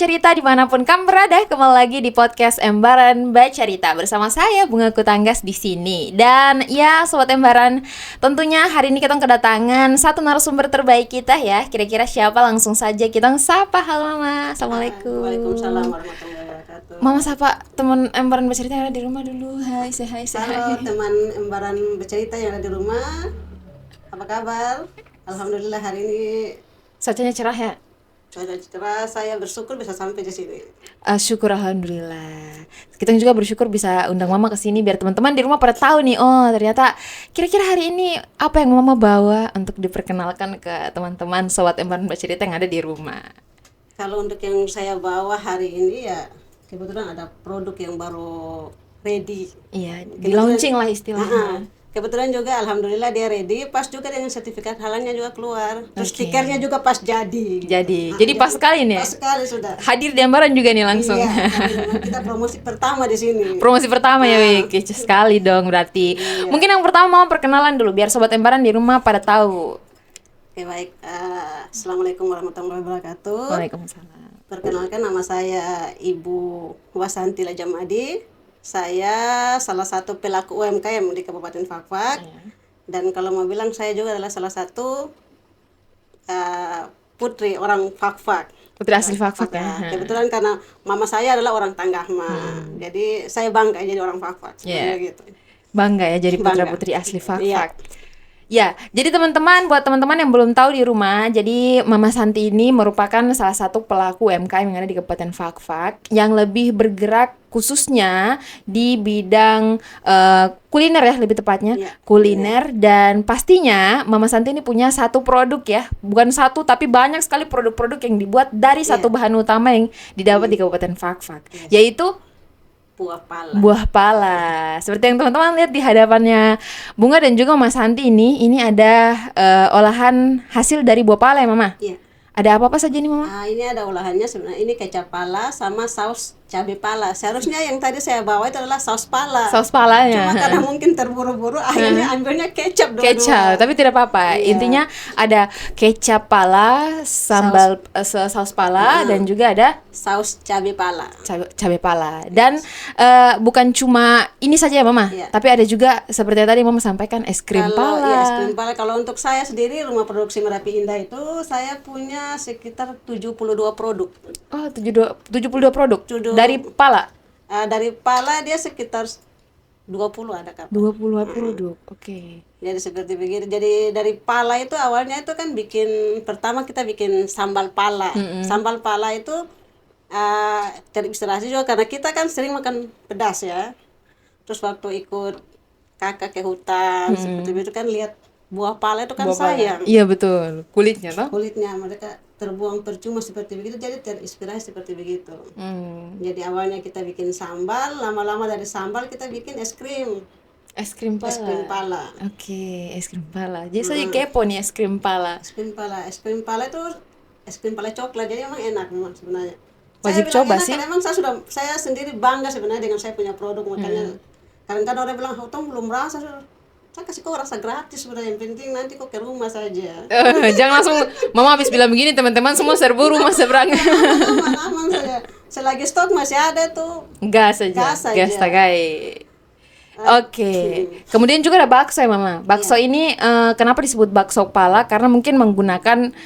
Cerita dimanapun kamu berada, kembali lagi di podcast Embaran Baca Cerita bersama saya Bunga Kutanggas di sini. Dan ya Sobat Embaran, tentunya hari ini kita kedatangan satu narasumber terbaik kita ya. Kira-kira siapa? Langsung saja kita sapa. Halo Mama, Assalamualaikum. Waalaikumsalam warahmatullahi wabarakatuh. Mama sapa teman Embaran Baca Cerita yang ada di rumah dulu. Hai, hai. Halo teman Embaran Bercerita yang ada di rumah. Apa kabar? Alhamdulillah hari ini Cuacanya cerah ya. cuaca cerah, saya bersyukur bisa sampai di sini. Syukur alhamdulillah. Kita juga bersyukur bisa undang Mama ke sini biar teman-teman di rumah pada tahu nih. Oh, ternyata kira-kira hari ini apa yang Mama bawa untuk diperkenalkan ke teman-teman Sobat Embaran Bercerita yang ada di rumah. Kalau untuk yang saya bawa hari ini ya kebetulan ada produk yang baru ready. Iya, di launching lah istilahnya. Kebetulan juga alhamdulillah dia ready, pas juga dengan sertifikat halalnya juga keluar. Terus Oke. stikernya juga pas jadi. Jadi pas sekali nih. Pas sekali sudah. Hadir di Embaran juga nih langsung. Iya, kita promosi pertama di sini. Promosi pertama ya, Wik. Kece sekali dong berarti. Iya. Mungkin yang pertama mau perkenalan dulu biar Sobat Embaran di rumah pada tahu. Oke baik, Assalamualaikum warahmatullahi wabarakatuh. Waalaikumsalam. Perkenalkan nama saya Ibu Wasanti Lajamadi. Saya salah satu pelaku UMKM di Kabupaten Fakfak. Dan kalau mau bilang saya juga adalah salah satu putri orang Fakfak. Putri asli Fakfak ya. Kebetulan karena mama saya adalah orang Tanggahma. Jadi saya bangga jadi orang Fakfak. Iya. Gitu. Bangga ya jadi putra Bangga. putri asli Iya. Fakfak. Ya, jadi teman-teman, buat teman-teman yang belum tahu di rumah, jadi Mama Santi ini merupakan salah satu pelaku UMKM yang ada di Kabupaten Fakfak yang lebih bergerak khususnya di bidang kuliner ya, lebih tepatnya Iya. kuliner. Dan pastinya Mama Santi ini punya satu produk ya, bukan satu tapi banyak sekali produk-produk yang dibuat dari satu bahan utama yang didapat di Kabupaten Fakfak, yaitu Buah pala. buah pala. Seperti yang teman-teman lihat di hadapannya Bunga dan juga Mas Santi ini ada olahan hasil dari buah pala ya Mama. Iya. Ada apa-apa saja nih Mama? Ini ada olahannya sebenarnya, ini kecap pala sama saus cabai pala. Seharusnya yang tadi saya bawa itu adalah saus pala. Saus palanya. Cuma karena mungkin terburu-buru akhirnya ambilnya kecap dulu. Kecap, tapi tidak apa-apa. Iya. Intinya ada kecap pala, sambal saus pala dan juga ada Saus cabai pala. cabai pala. Dan bukan cuma ini saja ya Mama, Iya. tapi ada juga seperti yang tadi Mama sampaikan es krim Kalau pala. ya, es krim pala, kalau untuk saya sendiri rumah produksi Merapi Indah itu saya punya sekitar 72 produk. Oh, 72 produk 72. dari pala. Dari pala dia sekitar 20 ada kan. 20 produk. Oke. Jadi seperti begitu. Jadi dari pala itu awalnya itu kan pertama kita bikin sambal pala. Sambal pala itu terinspirasi juga karena kita kan sering makan pedas ya. Terus waktu ikut kakak ke hutan seperti itu kan lihat buah pala itu kan Buah pala. sayang. Iya betul. Kulitnya toh. Kulitnya mereka terbuang percuma seperti begitu, jadi terinspirasi seperti begitu. Hmm. Jadi awalnya kita bikin sambal, lama-lama dari sambal kita bikin es krim. Es krim pala. Es krim pala. Oke, es krim pala. Jadi saya kepo nih es krim pala. Es krim pala. Es krim pala itu es krim pala coklat, jadi emang enak memang sebenarnya. Wajib Saya bilang coba enak sih. karena emang saya sendiri bangga sebenarnya dengan saya punya produk, makanya kadang-kadang orang bilang, "Tong belum rasa." Saya kasih kok rasa gratis sebenarnya, yang penting nanti kok ke rumah saja. Jangan langsung Mama habis bilang begini teman-teman semua serbu rumah seberang. Aman-aman saja. Selagi stok masih ada tuh. Gas saja. Gas saja. Gas tagai. Oke. Kemudian juga ada bakso ya Mama. Bakso ini kenapa disebut bakso pala? Karena mungkin menggunakan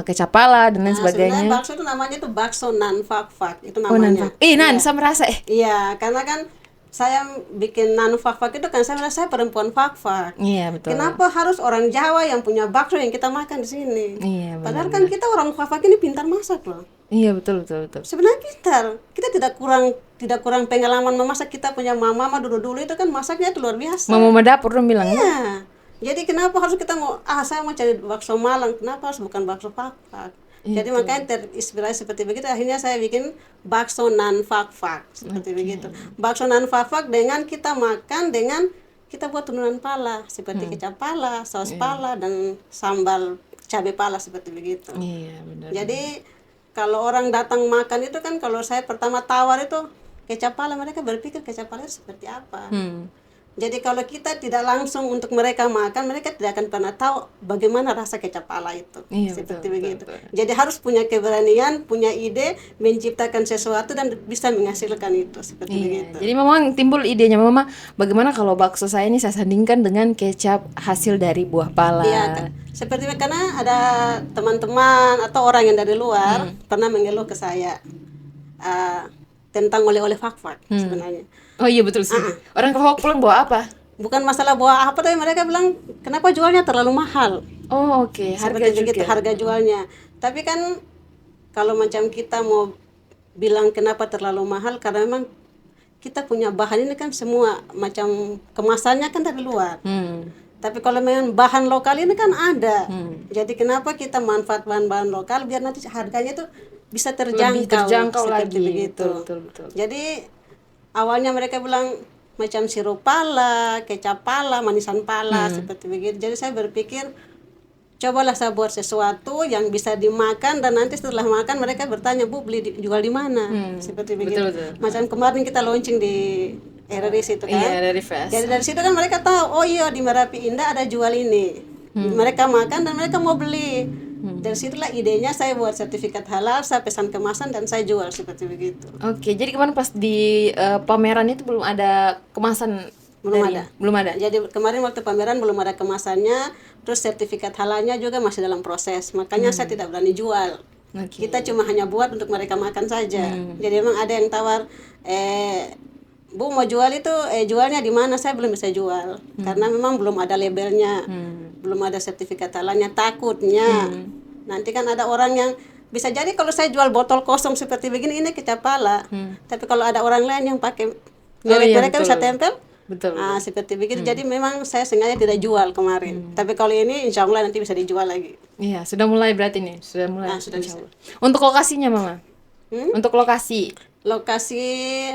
kecap pala dan lain sebagainya. Sebenarnya bakso itu namanya tuh bakso nan fak-fak. Itu Oh, namanya. nan sama rasa Iya, karena kan saya bikin nan fak-fak itu kan saya merasa saya perempuan fak-fak. Iya betul. Kenapa harus orang Jawa yang punya bakso yang kita makan di sini? Iya, Padahal kan kita orang fak-fak ini pintar masak loh. Iya betul. Sebenarnya pintar. Kita tidak kurang pengalaman memasak. Kita punya mama dulu itu kan masaknya itu luar biasa. Mama dapur dong bilang. Iya. Jadi kenapa harus kita saya mau cari bakso Malang, kenapa harus bukan bakso fak-fak? Jadi makanya terinspirasi seperti begitu, akhirnya saya bikin bakso nan fak-fak seperti begitu. Bakso nan fak-fak dengan kita makan dengan kita buat turunan pala seperti kecap pala, saus pala dan sambal cabai pala seperti begitu. Iya benar. Jadi kalau orang datang makan itu kan, kalau saya pertama tawar itu kecap pala, mereka berpikir kecap pala itu seperti apa. Jadi kalau kita tidak langsung untuk mereka makan, mereka tidak akan pernah tahu bagaimana rasa kecap pala itu. Iya, Seperti betul, begitu. betul. Jadi harus punya keberanian, punya ide, menciptakan sesuatu dan bisa menghasilkan itu. Seperti Iya, begitu. jadi memang timbul idenya mama, bagaimana kalau bakso saya ini saya sandingkan dengan kecap hasil dari buah pala. Iya, seperti karena ada teman-teman atau orang yang dari luar pernah mengeluh ke saya tentang oleh-oleh fak-fak sebenarnya. Oh iya betul sih. Orang ke Hok pulang bawa apa? Bukan masalah buah apa, tapi mereka bilang kenapa jualnya terlalu mahal. Oh oke, harga Seperti begitu juga. harga jualnya. Tapi kan kalau macam kita mau bilang kenapa terlalu mahal, karena memang kita punya bahan ini kan semua macam kemasannya kan dari luar. Tapi kalau memang bahan lokal ini kan ada. Jadi kenapa kita manfaat bahan-bahan lokal biar nanti harganya itu bisa terjangkau, Lebih terjangkau seperti lagi. begitu. Betul. Jadi awalnya mereka bilang macam sirup pala, kecap pala, manisan pala, seperti begitu. Jadi saya berpikir cobalah saya buat sesuatu yang bisa dimakan dan nanti setelah makan mereka bertanya, Bu jual di mana? Seperti begitu. Betul. Macam kemarin kita launching di RRIS itu kan. Iya, dari Fest. Jadi dari situ kan mereka tahu, oh iya di Merapi Indah ada jual ini. Mereka makan dan mereka mau beli. Dari situlah idenya saya buat sertifikat halal, saya pesan kemasan dan saya jual seperti begitu. Oke, jadi kemarin pas di pameran itu belum ada kemasan belum ada. Jadi kemarin waktu pameran belum ada kemasannya, terus sertifikat halalnya juga masih dalam proses. Makanya saya tidak berani jual. Oke. Kita cuma hanya buat untuk mereka makan saja. Jadi memang ada yang tawar, Bu mau jual itu, jualnya di mana? Saya belum bisa jual karena memang belum ada labelnya, belum ada sertifikat halalnya. Takutnya nanti kan ada orang yang bisa jadi kalau saya jual botol kosong seperti begini ini kecap pala, tapi kalau ada orang lain yang pakai merek mereka bisa tempel. Betul. Seperti begitu. Jadi memang saya sengaja tidak jual kemarin. Tapi kalau ini insya Allah nanti bisa dijual lagi. Iya, sudah mulai berarti nih, sudah mulai. Sudah bisa. Untuk lokasinya, Mama? Untuk lokasi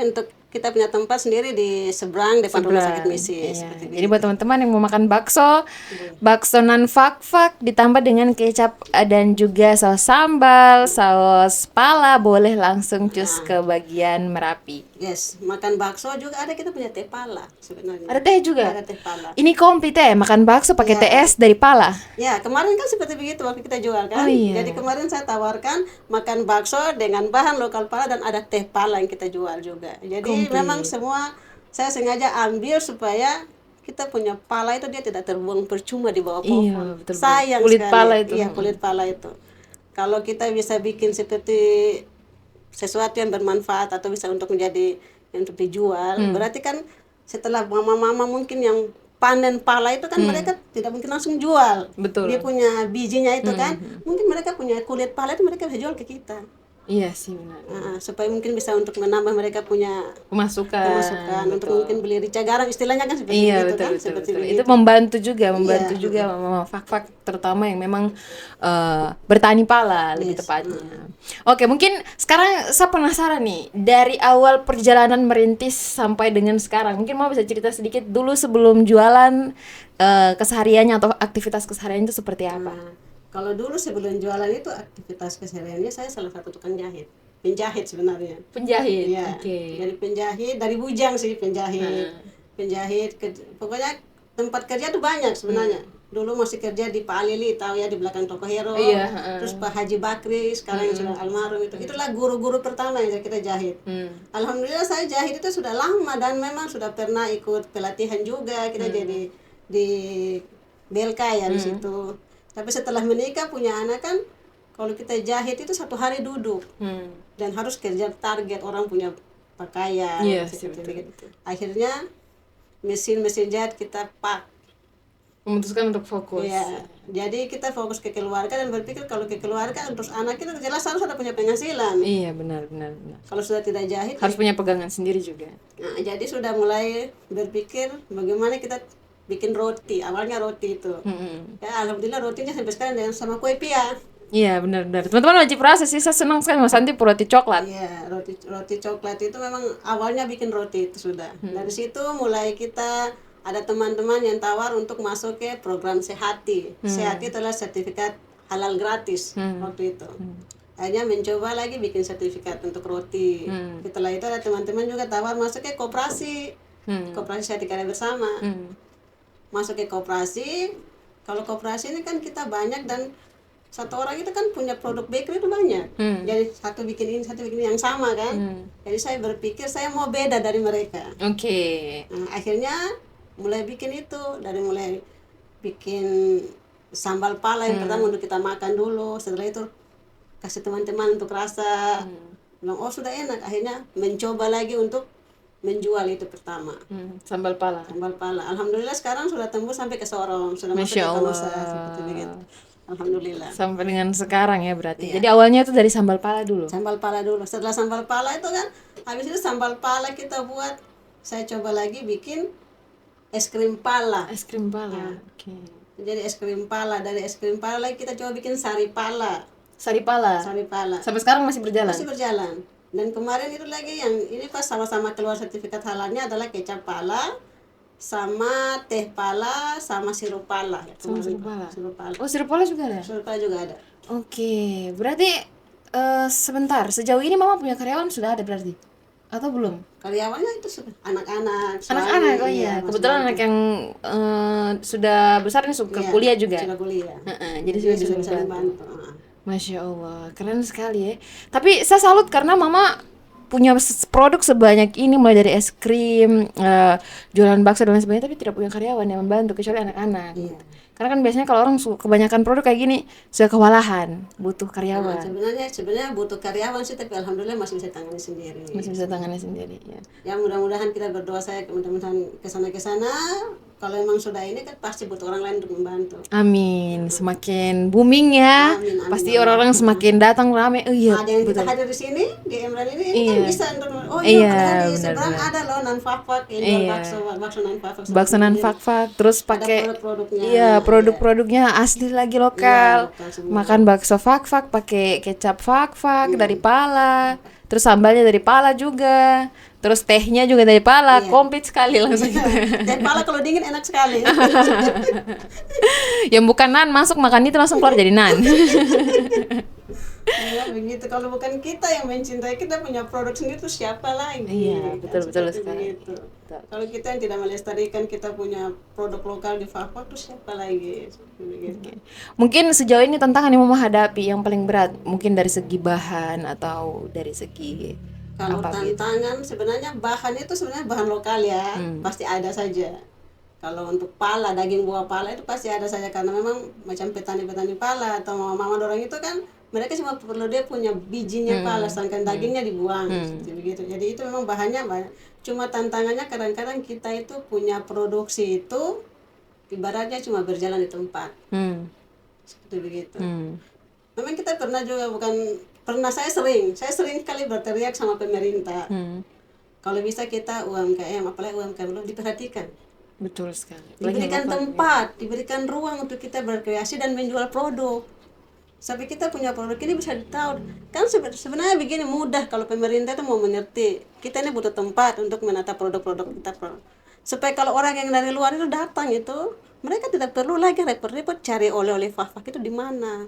untuk kita punya tempat sendiri di seberang depan rumah sakit misi. Iya. Jadi buat teman-teman yang mau makan bakso, bakso nan fak-fak ditambah dengan kecap dan juga saus sambal, saus pala, boleh langsung cus ke bagian Merapi. Yes, makan bakso juga ada, kita punya teh pala sebenarnya. Ada teh juga? Ada teh pala. Ini komplit ya, makan bakso pakai TS dari pala. Ya, kemarin kan seperti begitu waktu kita jual kan. Oh, iya. Jadi kemarin saya tawarkan makan bakso dengan bahan lokal pala dan ada teh pala yang kita jual juga. Jadi memang semua saya sengaja ambil supaya kita punya pala itu dia tidak terbuang percuma di bawah pohon. Iya, betul. Sayang Kulit sekali. pala itu. Iya, kulit pala itu. Kalau kita bisa bikin seperti sesuatu yang bermanfaat atau bisa untuk menjadi untuk dijual, berarti kan setelah mama-mama mungkin yang panen pala itu kan mereka tidak mungkin langsung jual. Betul. Dia punya bijinya itu kan, mungkin mereka punya kulit pala itu mereka bisa jual ke kita. Iya sih benar. Supaya mungkin bisa untuk menambah mereka punya Pemasukan untuk mungkin beli rica garam istilahnya kan seperti iya, itu betul, kan betul, seperti betul. begitu. Itu membantu juga mama fak-fak terutama yang memang bertani pala lebih tepatnya. Oke, mungkin sekarang saya penasaran nih dari awal perjalanan merintis sampai dengan sekarang. Mungkin mau bisa cerita sedikit dulu sebelum jualan, kesehariannya atau aktivitas kesehariannya itu seperti apa? Kalau dulu sebelum jualan itu aktivitas kesehariannya saya salah satu tukang jahit, penjahit sebenarnya. Penjahit. Iya. Oke. Dari penjahit, dari bujang sih penjahit. Penjahit, pokoknya tempat kerja tuh banyak sebenarnya. Dulu masih kerja di Pak Alili, tahu ya di belakang Toko Hero. Iya, Terus Pak Haji Bakri, sekarang yang sudah almarhum itu. Itulah guru-guru pertama yang kita jahit. Alhamdulillah saya jahit itu sudah lama dan memang sudah pernah ikut pelatihan juga. Kita jadi di BLK ya di situ. Tapi setelah menikah punya anak kan, kalau kita jahit itu satu hari duduk dan harus kerja target orang punya pakaian. Iya, seperti begitu. Akhirnya mesin jahit kita pak. Memutuskan untuk fokus. Ya, jadi kita fokus ke keluarga dan berpikir kalau ke keluarga terus anak itu jelas harus ada punya penghasilan. Iya benar. Kalau sudah tidak jahit harus punya pegangan sendiri juga. Nah, jadi sudah mulai berpikir bagaimana kita bikin roti. Awalnya roti itu. Ya alhamdulillah rotinya sampai sekarang dengan sama kue pia. Iya benar. Teman-teman wajib rasa sih, saya senang sekali Mas Santi roti coklat. Iya, roti coklat itu memang awalnya bikin roti itu sudah. Dari situ mulai kita ada teman-teman yang tawar untuk masuk ke program Sehati. Sehati adalah sertifikat halal gratis waktu itu. Akhirnya mencoba lagi bikin sertifikat untuk roti. Setelah itu ada teman-teman juga tawar masuk ke koperasi. Koperasi saya Karya Bersama. Masuk ke koperasi. Kalau koperasi ini kan kita banyak dan satu orang itu kan punya produk bakery itu banyak. Jadi satu bikin ini yang sama kan. Jadi saya berpikir saya mau beda dari mereka. Oke. Nah, akhirnya mulai bikin itu, dari mulai bikin sambal pala yang pertama untuk kita makan dulu, setelah itu kasih teman-teman untuk rasa. Bilang oh sudah enak, akhirnya mencoba lagi untuk menjual itu pertama. Sambal pala. Sambal pala. Alhamdulillah sekarang sudah tembus sampai ke Sorong, sudah masuk Masya ke Allah. Tanusa seperti begitu. Alhamdulillah. Sampai dengan sekarang ya berarti. Jadi awalnya itu dari sambal pala dulu. Sambal pala dulu. Setelah sambal pala itu kan, habis itu sambal pala kita buat, saya coba lagi bikin es krim pala. Es krim pala. Oke. Jadi es krim pala, dari es krim pala lagi kita coba bikin sari pala. Sari pala. Sari pala. Sampai sekarang masih berjalan. Masih berjalan. Dan kemarin itu lagi yang ini pas sama-sama keluar sertifikat halalnya adalah kecap pala, sama teh pala, sama sirup pala. Sama sirup pala. Sirup pala. Oh, sirup pala juga ada. Sirup pala juga ada. Oke, berarti sebentar, sejauh ini mama punya karyawan sudah ada berarti? Atau belum? Karyawannya itu sudah anak-anak. suami, Anak-anak, oh iya. Kebetulan anak yang sudah besar ini sudah kuliah juga. Sudah kuliah. Jadi sudah bisa bisa membantu. membantu. Masya Allah, keren sekali ya. Tapi saya salut karena mama punya produk sebanyak ini, mulai dari es krim, jualan bakso dan lain sebagainya, tapi tidak punya karyawan yang membantu kecuali anak-anak. Iya. Karena kan biasanya kalau orang kebanyakan produk kayak gini sudah kewalahan, butuh karyawan. Sebenarnya butuh karyawan sih, tapi alhamdulillah masih bisa tangani sendiri. Masih bisa tangani sendiri ya. Ya mudah-mudahan kita berdoa, saya mudah-mudahan kesana kalau emang sudah ini kan pasti butuh orang lain untuk membantu. Amin. Semakin booming ya. Amin, Pasti orang-orang semakin datang rame. Oh iya. Ada yang kita Betul. hadir di sini di Emran ini Iya. kan bisa untuk Iya, padahal di benar, seberang benar. ada loh nan fak ini Iya. bakso nan fak. Bakso nan fak-fak, terus pakai produk-produknya. iya, produk-produknya asli lagi lokal. Iya, lokal semua. Makan bakso fak-fak pakai kecap fak-fak dari pala. Terus sambalnya dari pala juga. Terus tehnya juga dari pala, komplit sekali langsung gitu. Dan pala kalau dingin enak sekali. Yang bukan nan masuk makan itu langsung keluar jadi nan. Iya begitu, kalau bukan kita yang mencintai, kita punya produk sendiri tuh siapa lagi? Iya, betul Seperti sekali. begitu. Kalau kita yang tidak melestarikan kita punya produk lokal di Fafak tuh siapa lagi? Seperti begitu. Mungkin sejauh ini tantangan yang mama hadapi yang paling berat mungkin dari segi bahan atau dari segi Kalau tantangan sebenarnya bahan itu sebenarnya bahan lokal ya, pasti ada saja. Kalau untuk pala, daging buah pala itu pasti ada saja, karena memang macam petani-petani pala atau mama dorang itu kan mereka cuma perlu dia punya bijinya pala, sedangkan dagingnya dibuang seperti begitu. Jadi itu memang bahannya banyak. Cuma tantangannya kadang-kadang kita itu punya produksi itu ibaratnya cuma berjalan di tempat. Seperti begitu. Memang kita pernah juga saya sering kali berteriak sama pemerintah. Kalau bisa kita UMKM, apalagi UMKM belum diperhatikan. Betul sekali. Diberikan tempat, diberikan ruang untuk kita berkreasi dan menjual produk. Sampai kita punya produk ini bisa ditahu. Kan sebenarnya begini mudah kalau pemerintah itu mau mengerti. Kita ini butuh tempat untuk menata produk-produk kita. Supaya kalau orang yang dari luar itu datang itu, mereka tidak perlu lagi repot-repot cari oleh-oleh Fafak itu di mana.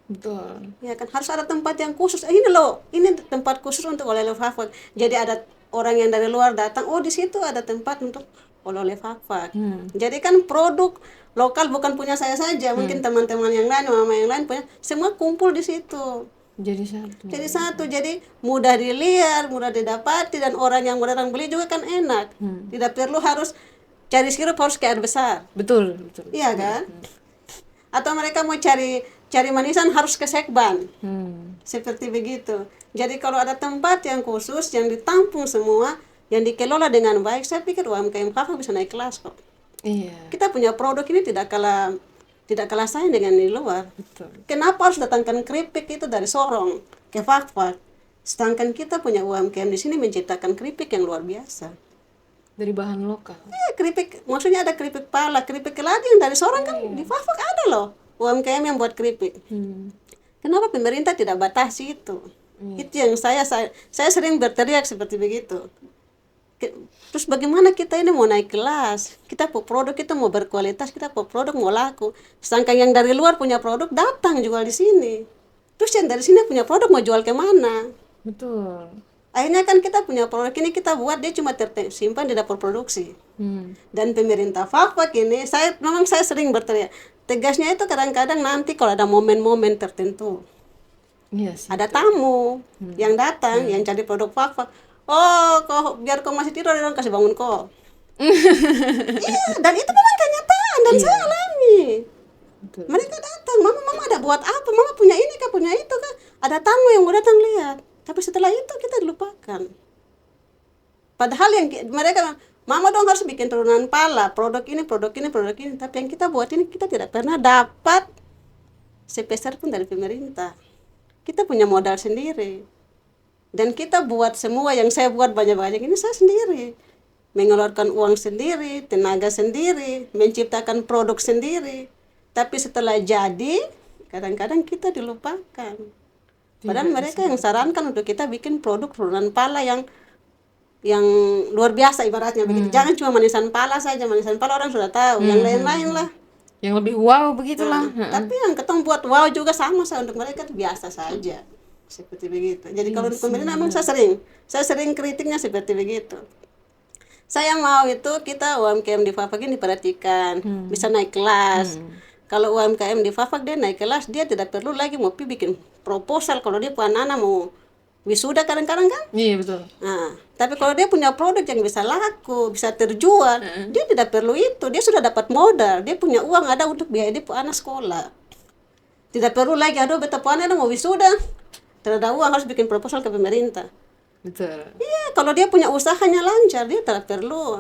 Betul. Ya kan harus ada tempat yang khusus. Ini loh, ini tempat khusus untuk oleh-oleh Fafak. Jadi ada orang yang dari luar datang, oh di situ ada tempat untuk oleh-oleh Fafak. Jadi kan produk lokal bukan punya saya saja, mungkin teman-teman yang lain, mama yang lain punya, semua kumpul di situ. Jadi satu. Jadi mudah dilihat, mudah didapati, dan orang yang datang beli juga kan enak. Tidak perlu harus cari sirup harus ke air besar. Betul. Iya kan? Atau mereka mau cari manisan harus ke sekban. Seperti begitu. Jadi kalau ada tempat yang khusus yang ditampung semua, yang dikelola dengan baik, saya pikir UMKM Fafak bisa naik kelas kok. Iya. Kita punya produk ini tidak kalah saing dengan di luar. Betul. Kenapa harus datangkan keripik itu dari Sorong ke Fafak? Sedangkan kita punya UMKM di sini menciptakan keripik yang luar biasa. Dari bahan lokal. Keripik, maksudnya ada keripik pala, keripik keladi yang dari Sorong kan di Fafak ada loh. UMKM yang buat keripik. Kenapa pemerintah tidak batasi itu? Itu yang saya sering berteriak seperti begitu. Terus bagaimana kita ini mau naik kelas? Kita produk kita mau berkualitas, kita produk mau laku. Sedangkan yang dari luar punya produk datang jual di sini. Terus yang dari sini punya produk mau jual kemana? Betul. Akhirnya kan kita punya produk ini kita buat, dia cuma tersimpan di dapur produksi. Dan pemerintah Fakfak ini, memang saya sering berteriak. Tegasnya itu kadang-kadang nanti kalau ada momen-momen tertentu, Iya sih. ada tamu yang datang, yang cari produk Fakfak. Oh, kok biar kau masih tidur, orang kasih bangun kau. Iya, dan itu memang kenyataan dan saya alami. Betul. Mereka datang, mama ada buat apa? Mama punya ini kah, punya itu kah? Ada tamu yang mau datang lihat. Tapi setelah itu kita dilupakan. Padahal yang mereka, mama dong harus bikin turunan pala, produk ini, produk ini, produk ini. Tapi yang kita buat ini kita tidak pernah dapat sepeser pun dari pemerintah. Kita punya modal sendiri. Dan kita buat semua, yang saya buat banyak-banyak ini saya sendiri. Mengeluarkan uang sendiri, tenaga sendiri, menciptakan produk sendiri. Tapi setelah jadi, kadang-kadang kita dilupakan. Padahal mereka yang sarankan untuk kita bikin produk turunan pala yang luar biasa ibaratnya begitu. Jangan cuma manisan pala saja, manisan pala orang sudah tahu, yang lain-lain lah. Yang lebih wow begitulah. Tapi yang ketemu buat wow juga sama untuk mereka itu biasa saja. Seperti begitu. Jadi kalau untuk pemerintah memang saya sering kritiknya seperti begitu. Saya mau itu kita UMKM di Fakfak ini diperhatikan, bisa naik kelas. Kalau UMKM di Fakfak dia naik kelas, dia tidak perlu lagi mau bikin proposal kalau dia punya anak mau wisuda kadang-kadang kan. Iya betul. Nah, tapi kalau dia punya produk yang bisa laku, bisa terjual, dia tidak perlu itu. Dia sudah dapat modal, dia punya uang ada untuk biaya dia punya anak sekolah. Tidak perlu lagi, aduh beta punya anak mau wisuda, tidak ada uang harus bikin proposal ke pemerintah. Betul. Iya, kalau dia punya usahanya lancar, dia tidak perlu.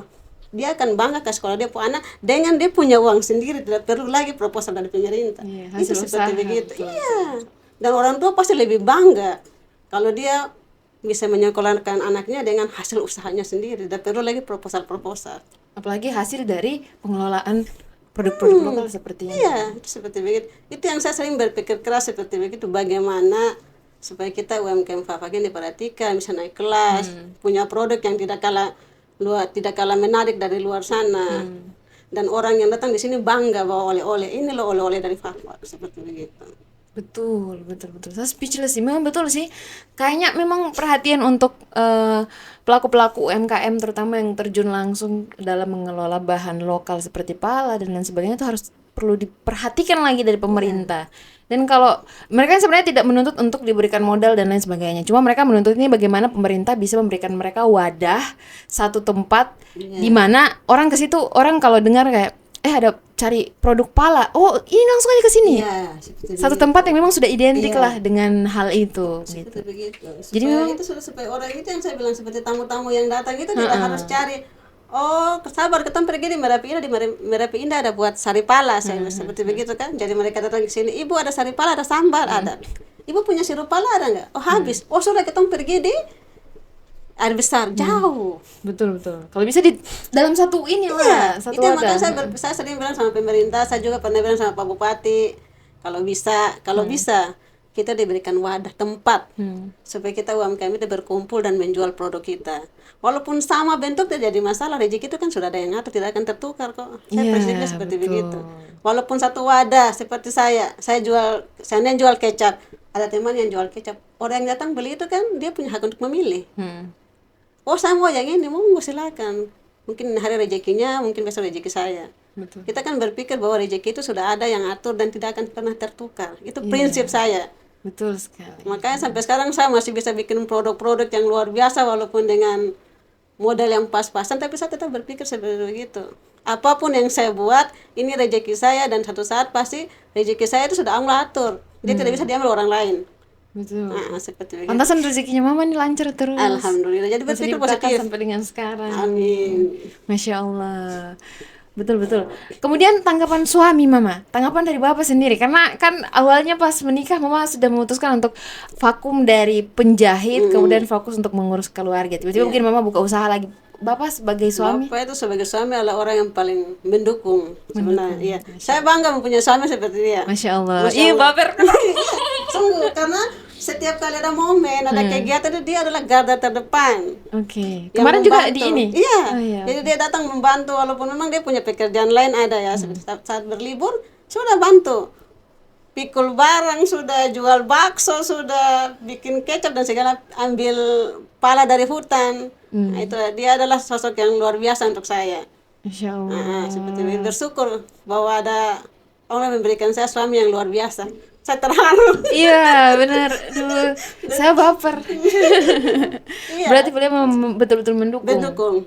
Dia akan bangga ke sekolah dia punya anak dengan dia punya uang sendiri, tidak perlu lagi proposal dari pemerintah. Iya, Itu hasil seperti usaha, begitu. betul. Iya. Dan orang tua pasti lebih bangga kalau dia bisa menyekolahkan anaknya dengan hasil usahanya sendiri, tidak perlu lagi proposal-proposal. Apalagi hasil dari pengelolaan produk-produk lokal seperti ini. Iya, itu seperti begitu. Itu yang saya sering berpikir keras seperti begitu. Bagaimana supaya kita UMKM Fakfak ini diperhatikan, bisa naik kelas, punya produk yang tidak kalah menarik dari luar sana. Dan orang yang datang di sini bangga bawa oleh-oleh. Ini loh oleh-oleh dari Fakfak, seperti begitu. Betul. Saya speechless sih. Memang betul sih. Kayaknya memang perhatian untuk pelaku-pelaku UMKM terutama yang terjun langsung dalam mengelola bahan lokal seperti pala dan lain sebagainya itu harus perlu diperhatikan lagi dari pemerintah. Dan kalau mereka sebenarnya tidak menuntut untuk diberikan modal dan lain sebagainya. Cuma mereka menuntut ini bagaimana pemerintah bisa memberikan mereka wadah, satu tempat di mana orang ke situ, orang kalau dengar kayak ada cari produk pala, oh ini langsung aja ke sini. Iya, seperti Satu begitu. tempat yang memang sudah identik lah dengan hal itu. Seperti begitu. Jadi Supaya memang itu supaya orang itu yang saya bilang seperti tamu-tamu yang datang itu tidak harus cari. Oh, sabar, kita pergi di Merapi Indah, di Merapi Indah ada buat sari pala, saya seperti begitu kan. Jadi mereka datang ke sini, ibu ada sari pala, ada sambar, ada. Ibu punya sirup pala ada nggak? Oh habis. Oh sudah kita pergi di air besar, jauh. betul. Kalau bisa di dalam satu ini lah, satu Itu yang makanya wadah. saya sering bilang sama pemerintah, saya juga pernah bilang sama Pak Bupati, kalau bisa kita diberikan wadah tempat supaya kita UMKM itu berkumpul dan menjual produk kita. Walaupun sama bentuk tidak jadi masalah, rezeki itu kan sudah ada yang ngatur, tidak akan tertukar kok. Saya Iya, prinsipnya seperti betul. begitu. Walaupun satu wadah seperti saya jual kecap, ada teman yang jual kecap. Orang yang datang beli itu kan dia punya hak untuk memilih. Oh saya mau yang ini, mau silakan. Mungkin hari rezekinya, mungkin besok rezeki saya. Betul. Kita kan berpikir bahwa rezeki itu sudah ada yang atur dan tidak akan pernah tertukar. Itu prinsip saya. Betul sekali. Makanya sampai sekarang saya masih bisa bikin produk-produk yang luar biasa walaupun dengan modal yang pas-pasan, tapi saya tetap berpikir seperti itu. Apapun yang saya buat, ini rezeki saya dan satu saat pasti rezeki saya itu sudah Allah atur. Dia tidak bisa diambil orang lain. Betul. Nah, seperti begitu. Pantasan rezekinya mama ini lancar terus. Alhamdulillah. Jadi Masih berpikir diberkati positif. sampai dengan sekarang. Amin. Masya Allah. Betul. Kemudian tanggapan suami mama, tanggapan dari bapak sendiri, karena kan awalnya pas menikah mama sudah memutuskan untuk vakum dari penjahit, kemudian fokus untuk mengurus keluarga. Tiba-tiba mungkin mama buka usaha lagi. Bapak sebagai suami? Bapak itu sebagai suami adalah orang yang paling mendukung sebenarnya. Iya. Saya bangga mempunyai suami seperti dia. Masya Allah. Masya Iya Allah. baper. Sungguh, karena setiap kali ada momen, ada kegiatan itu dia adalah garda terdepan. Oke. Yang Kemarin juga membantu. di ini. Iya. Oh, iya. Jadi dia datang membantu walaupun memang dia punya pekerjaan lain ada ya. Saat berlibur sudah bantu. pikul barang, sudah jual bakso, sudah bikin kecap dan segala, ambil pala dari hutan. Nah, itu dia adalah sosok yang luar biasa untuk saya. Masya Allah. Seperti itu. Bersyukur bahwa ada Allah memberikan saya suami yang luar biasa. Saya terharu. Iya benar, aduh, saya baper. Iya. Berarti beliau betul-betul mendukung. Mendukung.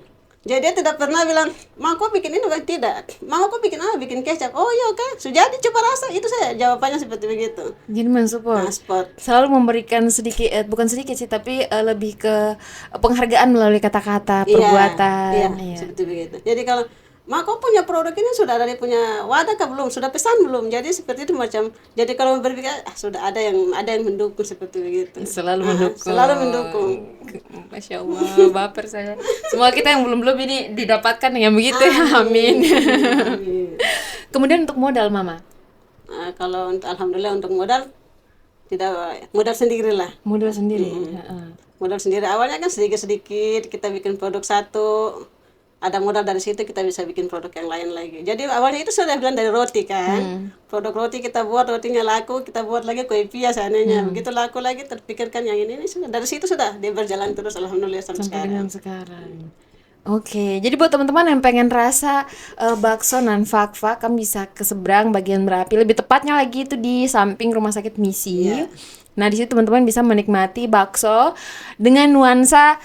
Jadi dia tidak pernah bilang, "Mau kok bikin ini?" Bukan, tidak. "Mau kok bikin apa?" "Bikin kecap." "Oh iya, oke. Sudah jadi, coba rasa." Itu saya jawabannya seperti begitu. Jadi mensupport. Transport. Selalu memberikan sedikit, bukan sedikit sih, tapi lebih ke penghargaan melalui kata-kata, perbuatan. Iya, seperti begitu. Jadi kalau "Ma, kau punya produk ini sudah ada punya wadah kah belum? Sudah pesan belum?" Jadi seperti itu macam. Jadi kalau berpikir sudah ada yang mendukung seperti begitu. Selalu mendukung. Selalu mendukung. Masya Allah, baper saya. Semua kita yang belum ini didapatkan yang begitu ya, amin. Amin. Kemudian untuk modal Mama? Kalau alhamdulillah untuk modal tidak, modal sendiri lah. Modal sendiri. Modal sendiri awalnya kan sedikit-sedikit kita bikin produk satu. Ada modal dari situ kita bisa bikin produk yang lain lagi. Jadi awalnya itu sudah bilang dari roti kan. Produk roti kita buat, rotinya laku, kita buat lagi kue pia seandainya. Begitu laku lagi terpikirkan yang ini sudah. Dari situ sudah dia berjalan terus alhamdulillah sampai sekarang. Dengan sekarang. Oke, jadi buat teman-teman yang pengen rasa bakso nan fak-fak, kamu bisa ke seberang bagian Merapi. Lebih tepatnya lagi itu di samping Rumah Sakit Misi. Nah, di situ teman-teman bisa menikmati bakso dengan nuansa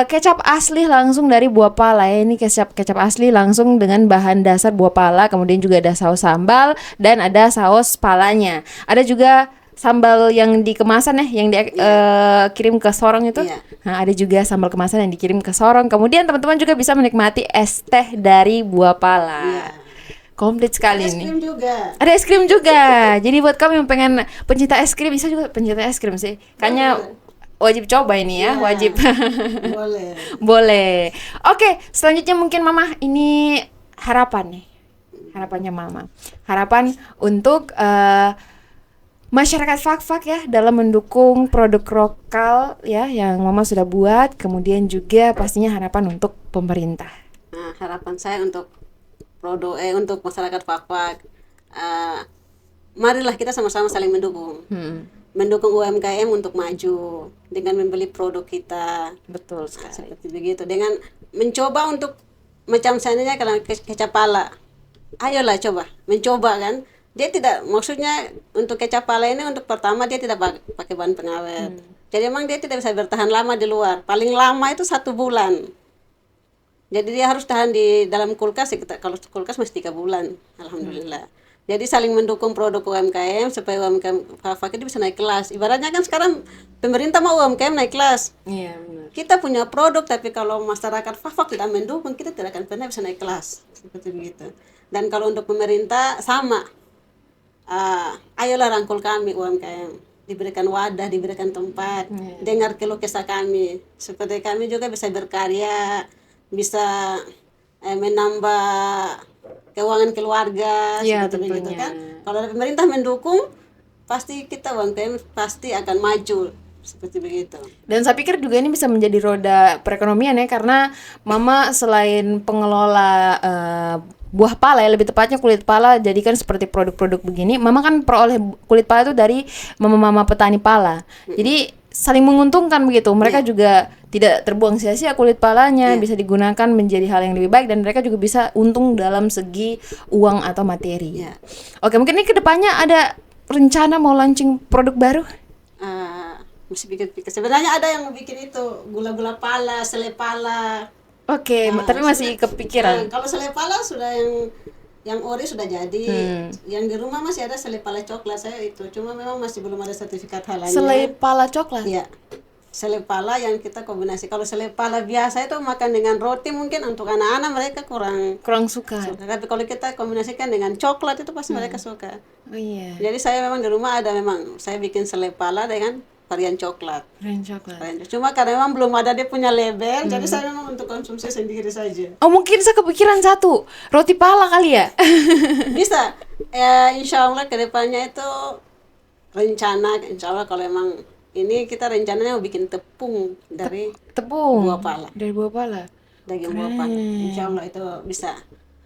kecap asli langsung dari buah pala ya. Ini kecap asli langsung dengan bahan dasar buah pala, kemudian juga ada saus sambal dan ada saus palanya. Ada juga sambal yang di kemasan ya, yang dikirim ke Sorong itu. Nah, ada juga sambal kemasan yang dikirim ke Sorong. Kemudian teman-teman juga bisa menikmati es teh dari buah pala. Komplit sekali Es nih. krim juga. Ada es krim juga. Jadi buat kamu yang pengen pencinta es krim, bisa juga pencinta es krim sih. Kayaknya wajib coba ini ya, wajib. Boleh. Boleh. Oke, selanjutnya mungkin Mama ini harapan nih. Harapannya Mama. Harapan untuk masyarakat fak-fak ya dalam mendukung produk lokal ya yang Mama sudah buat, kemudian juga pastinya harapan untuk pemerintah. Nah, harapan saya untuk untuk masyarakat fak-fak, marilah kita sama-sama saling mendukung. Mendukung UMKM untuk maju dengan membeli produk kita. Betul sekali. Seperti begitu. Dengan mencoba untuk macam seandainya kalau kecap pala. Ayolah coba, mencoba kan. Dia tidak, maksudnya untuk kecap pala ini untuk pertama dia tidak pakai bahan pengawet. Jadi memang dia tidak bisa bertahan lama di luar. Paling lama itu 1 bulan. Jadi dia harus tahan di dalam kulkas, kalau kulkas masih 3 bulan, alhamdulillah. Jadi saling mendukung produk UMKM supaya UMKM fak-fak itu bisa naik kelas. Ibaratnya kan sekarang pemerintah mau UMKM naik kelas. Iya benar. Kita punya produk, tapi kalau masyarakat fak-fak tidak mendukung, kita tidak akan pernah bisa naik kelas. Seperti begitu. Dan kalau untuk pemerintah sama, ayolah rangkul kami UMKM. Diberikan wadah, diberikan tempat, dengar keluh kesah kami. Seperti kami juga bisa berkarya, bisa menambah keuangan keluarga, seperti begitu kan. Kalau pemerintah mendukung, pasti kita UMKM pasti akan maju, seperti begitu. Dan saya pikir juga ini bisa menjadi roda perekonomian ya, karena Mama selain pengelola buah pala ya, lebih tepatnya kulit pala, jadikan seperti produk-produk begini. Mama kan peroleh kulit pala itu dari mama-mama petani pala. Jadi saling menguntungkan begitu. Mereka juga tidak terbuang sia-sia kulit palanya, bisa digunakan menjadi hal yang lebih baik, dan mereka juga bisa untung dalam segi uang atau materi. Oke, mungkin ini kedepannya ada rencana mau launching produk baru? Mesti pikir-pikir. Sebenarnya ada yang bikin itu gula-gula pala, selai pala. Oke, tapi masih kepikiran. Kalau selai pala sudah yang ori sudah jadi. Yang di rumah masih ada selai pala coklat saya itu. Cuma memang masih belum ada sertifikat halalnya. Selai pala coklat? Iya. Selai pala yang kita kombinasi. Kalau selai pala biasa itu makan dengan roti, mungkin untuk anak-anak mereka kurang suka. Tapi kalau kita kombinasikan dengan coklat itu pasti mereka suka. Oh iya. Jadi saya memang di rumah ada, memang saya bikin selai pala dengan varian coklat. Varian coklat. Cuma karena memang belum ada dia punya label, jadi saya memang untuk konsumsi sendiri saja. Oh, mungkin saya kepikiran satu, roti pala kali ya? Bisa. Insya Allah kedepannya itu rencana, insya Allah kalau emang ini kita rencananya mau bikin tepung dari tepung buah pala. Dari buah pala. Daging buah pala. Insya Allah itu bisa.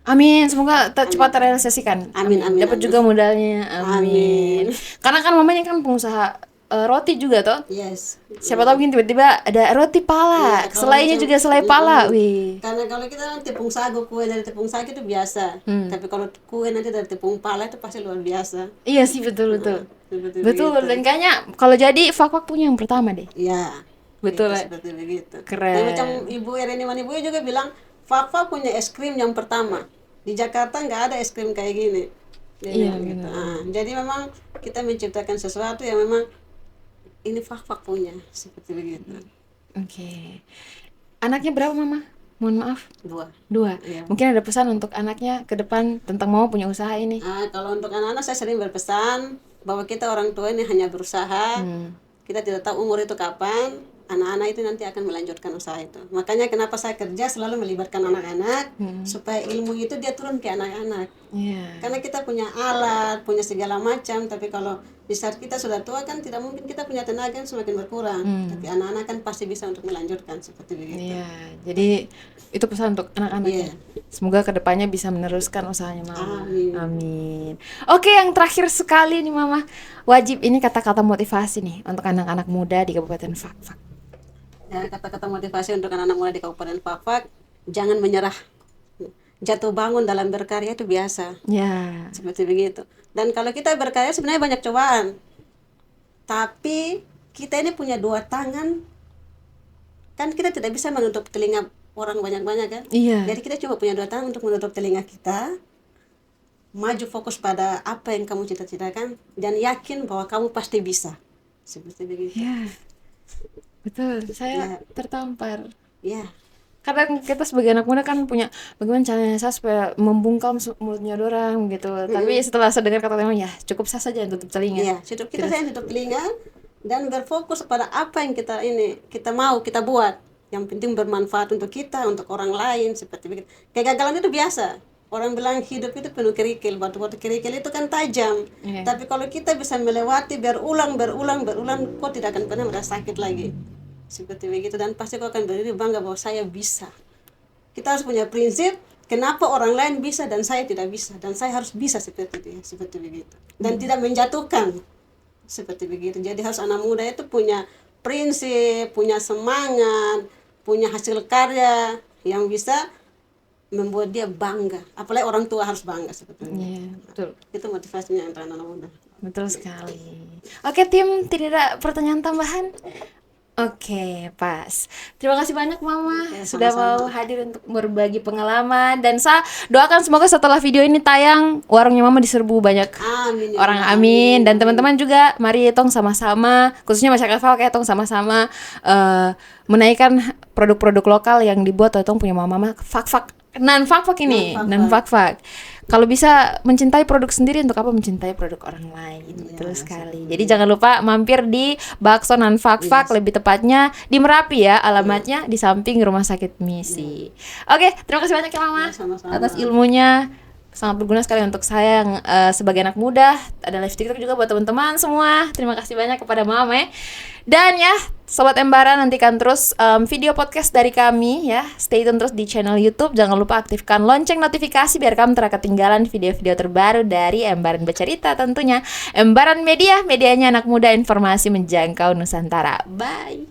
Amin, semoga cepat terrealisasikan. Amin, amin, Dapat amin. juga modalnya. Amin. Karena kan mamanya kan pengusaha roti juga toh. Yes. Siapa tahu mungkin tiba-tiba ada roti pala. Iya, kalau Selainya macam- juga selai pala. Wih. Karena kalau kita kan tepung sagu, kue dari tepung sagu itu biasa. Tapi kalau kue nanti dari tepung pala itu pasti luar biasa. Iya sih, betul. Seperti Betul, begitu. dan kayaknya kalau jadi Fak punya yang pertama deh. Ya. Betul. Itu seperti begitu. Keren. Dan macam Ibu Erini Manibu juga bilang, Fafa punya es krim yang pertama. Di Jakarta nggak ada es krim kayak gini. Jadi, Iya, gitu. Jadi memang kita menciptakan sesuatu yang memang ini Fafa punya, seperti begitu. Oke. Anaknya berapa, Mama? Mohon maaf. 2. 2. Iya. Mungkin ada pesan untuk anaknya ke depan tentang mau punya usaha ini. Kalau untuk anak-anak saya sering berpesan bahwa kita orang tua ini hanya berusaha. Kita tidak tahu umur itu kapan. Anak-anak itu nanti akan melanjutkan usaha itu. Makanya kenapa saya kerja selalu melibatkan anak-anak supaya ilmu itu dia turun ke anak-anak. Iya. Karena kita punya alat, punya segala macam, tapi kalau di saat kita sudah tua kan tidak mungkin kita punya tenaga yang semakin berkurang. Tapi anak-anak kan pasti bisa untuk melanjutkan seperti begitu. Iya. Jadi itu pesan untuk anak-anak ya. Iya. Semoga kedepannya bisa meneruskan usahanya Mama. Amin. Amin. Oke, yang terakhir sekali nih Mama, wajib ini kata-kata motivasi nih untuk anak-anak muda di Kabupaten Fak. Ya, kata-kata motivasi untuk anak-anak muda di Kabupaten Fak, jangan menyerah. Jatuh bangun dalam berkarya itu biasa. Ya. Seperti begitu. Dan kalau kita berkarya sebenarnya banyak cobaan. Tapi kita ini punya 2 tangan. Kan kita tidak bisa menutup telinga orang banyak-banyak kan? Iya. Jadi kita cuma punya 2 tangan untuk menutup telinga kita. Maju fokus pada apa yang kamu cita-citakan dan yakin bahwa kamu pasti bisa. Seperti begitu. Ya. Betul, saya tertampar. Ya. Kadang kita sebagai anak muda kan punya bagaimana caranya saya supaya membungkam mulutnya orang gitu. Tapi setelah saya dengar kata-kata ya cukup saya saja yang tutup telinga. Iya, cukup kita saya tutup telinga dan berfokus pada apa yang kita mau kita buat. Yang penting bermanfaat untuk kita, untuk orang lain seperti begitu. Kegagalan itu biasa. Orang bilang hidup itu penuh kerikil, batu-batu kerikil itu kan tajam. Tapi kalau kita bisa melewati berulang, kau tidak akan pernah merasa sakit lagi. Seperti begitu, dan pasti kau akan berdiri bangga bahwa saya bisa. Kita harus punya prinsip, kenapa orang lain bisa dan saya tidak bisa, dan saya harus bisa seperti begitu. Dan tidak menjatuhkan. Seperti begitu. Jadi harus anak muda itu punya prinsip, punya semangat, punya hasil karya yang bisa membuat dia bangga. Apalagi orang tua harus bangga seperti itu. Iya, betul. Itu motivasinya untuk anak muda. Betul sekali. Oke tim, tidak ada pertanyaan tambahan? Oke, pas. Terima kasih banyak Mama sudah mau hadir untuk berbagi pengalaman, dan saya doakan semoga setelah video ini tayang warungnya Mama diserbu banyak Amin. orang, amin. Dan teman-teman juga mari tong sama-sama, khususnya masyarakat Fak ya, tong sama-sama menaikkan produk-produk lokal yang dibuat oleh tong punya Mama Fak nan Fak ini, nan Fak. Kalau bisa mencintai produk sendiri, untuk apa mencintai produk orang lain? Betul sekali. Jadi jangan lupa mampir di Bakso Nan Fak, lebih tepatnya di Merapi ya, alamatnya di samping Rumah Sakit Misi. Oke, terima kasih banyak ya Mama atas ilmunya. Sangat berguna sekali untuk saya yang sebagai anak muda. Ada live TikTok juga buat teman-teman semua. Terima kasih banyak kepada Mama. Dan ya, Sobat Embaran, nantikan terus video podcast dari kami ya. Stay tune terus di channel YouTube. Jangan lupa aktifkan lonceng notifikasi biar kamu tidak ketinggalan video-video terbaru dari Embaran Bercerita tentunya. Embaran Media, medianya anak muda, informasi menjangkau Nusantara. Bye.